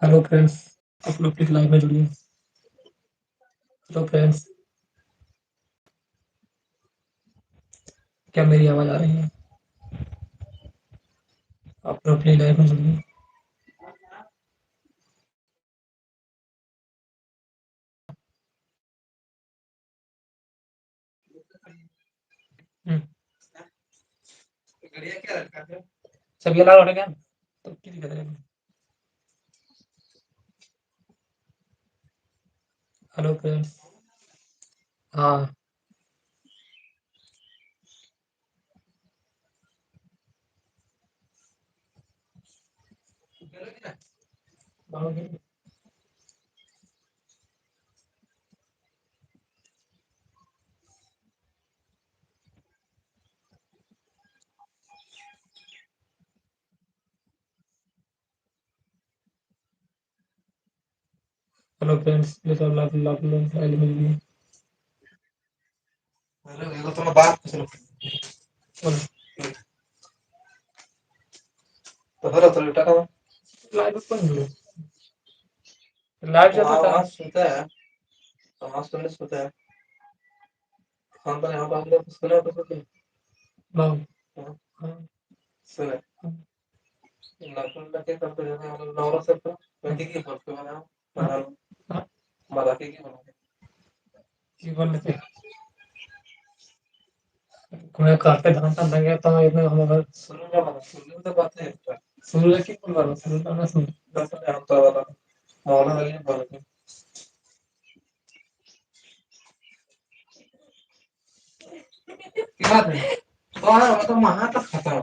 Hello friends, आप लोग please live में जुड़िए। हेलो फ्रेंड्स, क्या मेरी आवाज़ आ रही है? आप लोग प्लीज लाइव में जुड़िए। हुँ। सब ये अलाउड है क्या? तो क्या दिक्कत है? Hello friends. हाँ। हेलो फ्रेंड्स, प्लीज आप लोग लाइव में जुड़िए। हेलो, थोड़ा बात सुनो। बोलो। तो हेलो तो लुटा करो। लाइव में कौन जुड़े? लाइव चल रहा था। सुनता है, आवाज़ सुनने सुनता है। हम तो यहाँ पर हम लोग सुना तो सुनते हैं। हाँ। हाँ। हाँ। सुने। हाँ। लगे तब तो जाने वाला नौरा सब तो लगे की बोलते हो ना बना लो। हाँ। मराठी की बनाते की बोलते कोई काफे धान था लगे तो इतने हमारा सुनो तो बात है सुनो की बोल रहा सुनो तो ना सुन बस हम तो वाला मौला लगे बोलते क्या बात है तो हाँ तो महा तक खत्म